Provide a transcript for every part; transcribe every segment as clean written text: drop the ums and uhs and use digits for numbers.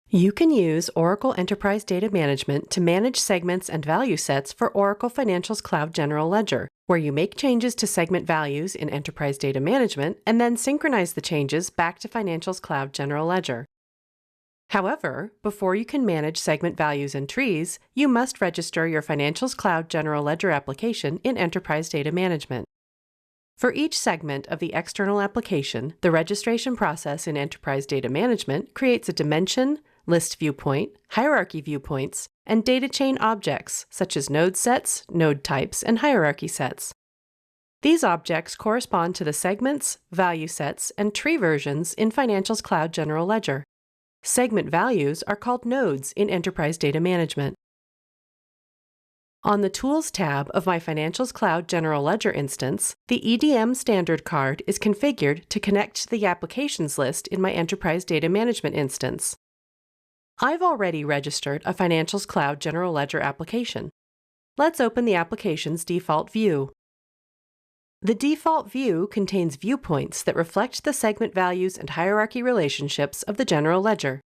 You can use Oracle Enterprise Data Management to manage segments and value sets for Oracle Financials Cloud General Ledger, where you make changes to segment values in Enterprise Data Management and then synchronize the changes back to Financials Cloud General Ledger. However, before you can manage segment values and trees, you must register your Financials Cloud General Ledger application in Enterprise Data Management. For each segment of the external application, the registration process in Enterprise Data Management creates a dimension, list viewpoint, hierarchy viewpoints, and data chain objects such as node sets, node types, and hierarchy sets. These objects correspond to the segments, value sets, and tree versions in Financials Cloud General Ledger. Segment values are called nodes in Enterprise Data Management. On the Tools tab of my Financials Cloud General Ledger instance, the EDM standard card is configured to connect to the Applications list in my Enterprise Data Management instance. I've already registered a Financials Cloud General Ledger application. Let's open the application's default view. The default view contains viewpoints that reflect the segment values and hierarchy relationships of the General Ledger.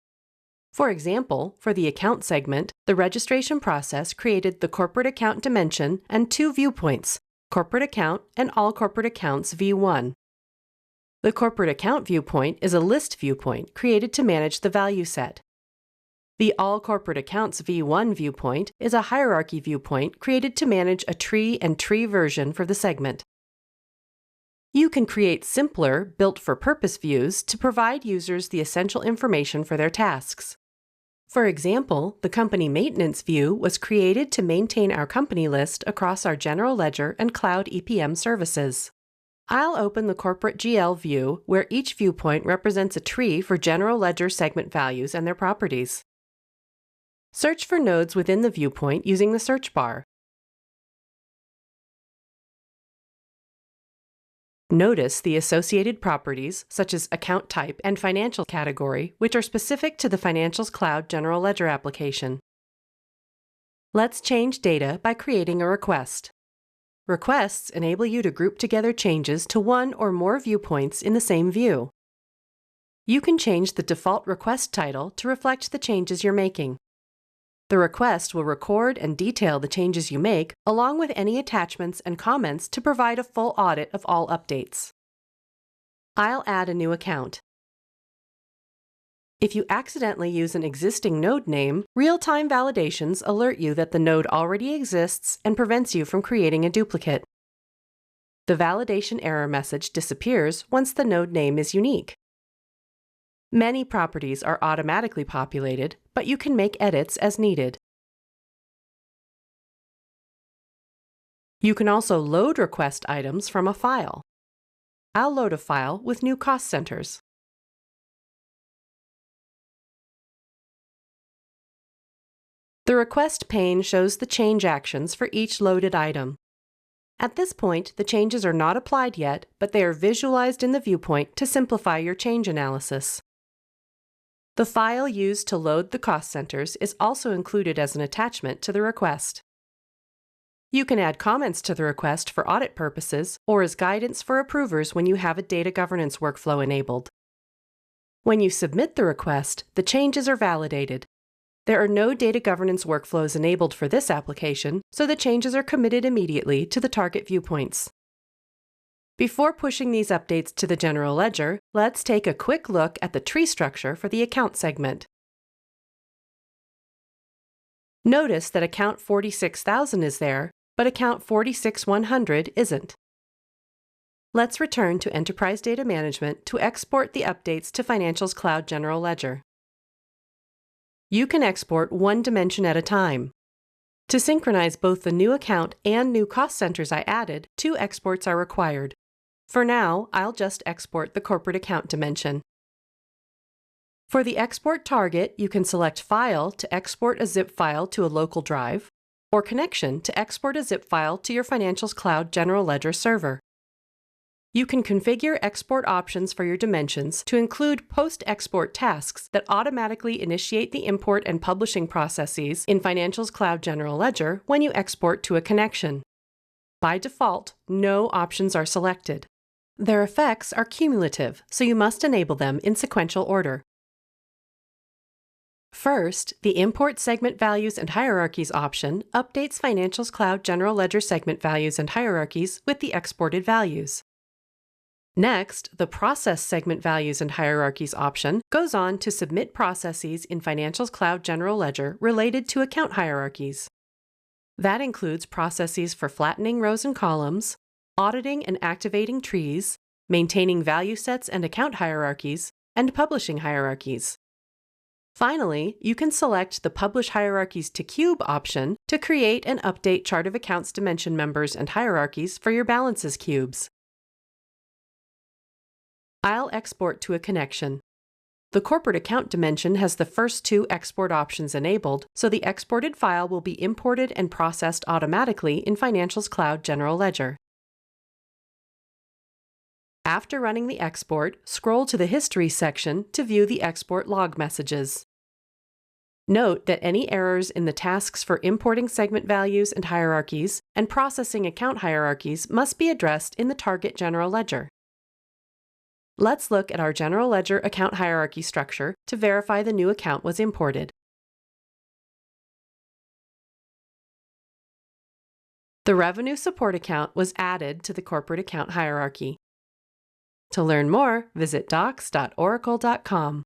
For example, for the account segment, the registration process created the corporate account dimension and two viewpoints, corporate account and all corporate accounts V1. The corporate account viewpoint is a list viewpoint created to manage the value set. The All Corporate Accounts V1 viewpoint is a hierarchy viewpoint created to manage a tree and tree version for the segment. You can create simpler, built-for-purpose views to provide users the essential information for their tasks. For example, the Company Maintenance view was created to maintain our company list across our General Ledger and Cloud EPM services. I'll open the Corporate GL view, where each viewpoint represents a tree for General Ledger segment values and their properties. Search for nodes within the viewpoint using the search bar. Notice the associated properties, such as account type and financial category, which are specific to the Financials Cloud General Ledger application. Let's change data by creating a request. Requests enable you to group together changes to one or more viewpoints in the same view. You can change the default request title to reflect the changes you're making. The request will record and detail the changes you make, along with any attachments and comments to provide a full audit of all updates. I'll add a new account. If you accidentally use an existing node name, real-time validations alert you that the node already exists and prevents you from creating a duplicate. The validation error message disappears once the node name is unique. Many properties are automatically populated, but you can make edits as needed. You can also load request items from a file. I'll load a file with new cost centers. The request pane shows the change actions for each loaded item. At this point, the changes are not applied yet, but they are visualized in the viewpoint to simplify your change analysis. The file used to load the cost centers is also included as an attachment to the request. You can add comments to the request for audit purposes or as guidance for approvers when you have a data governance workflow enabled. When you submit the request, the changes are validated. There are no data governance workflows enabled for this application, so the changes are committed immediately to the target viewpoints. Before pushing these updates to the General Ledger, let's take a quick look at the tree structure for the account segment. Notice that account 46,000 is there, but account 46,100 isn't. Let's return to Enterprise Data Management to export the updates to Financials Cloud General Ledger. You can export one dimension at a time. To synchronize both the new account and new cost centers I added, 2 exports are required. For now, I'll just export the corporate account dimension. For the export target, you can select File to export a zip file to a local drive, or Connection to export a zip file to your Financials Cloud General Ledger server. You can configure export options for your dimensions to include post-export tasks that automatically initiate the import and publishing processes in Financials Cloud General Ledger when you export to a connection. By default, no options are selected. Their effects are cumulative, so you must enable them in sequential order. First, the Import Segment Values and Hierarchies option updates Financials Cloud General Ledger segment values and hierarchies with the exported values. Next, the Process Segment Values and Hierarchies option goes on to submit processes in Financials Cloud General Ledger related to account hierarchies. That includes processes for flattening rows and columns, auditing and activating trees, maintaining value sets and account hierarchies, and publishing hierarchies. Finally, you can select the Publish Hierarchies to Cube option to create and update Chart of Accounts dimension members and hierarchies for your balances cubes. I'll export to a connection. The corporate account dimension has the first two export options enabled, so the exported file will be imported and processed automatically in Financials Cloud General Ledger. After running the export, scroll to the History section to view the export log messages. Note that any errors in the tasks for importing segment values and hierarchies and processing account hierarchies must be addressed in the target General Ledger. Let's look at our General Ledger account hierarchy structure to verify the new account was imported. The Revenue Support account was added to the corporate account hierarchy. To learn more, visit docs.oracle.com.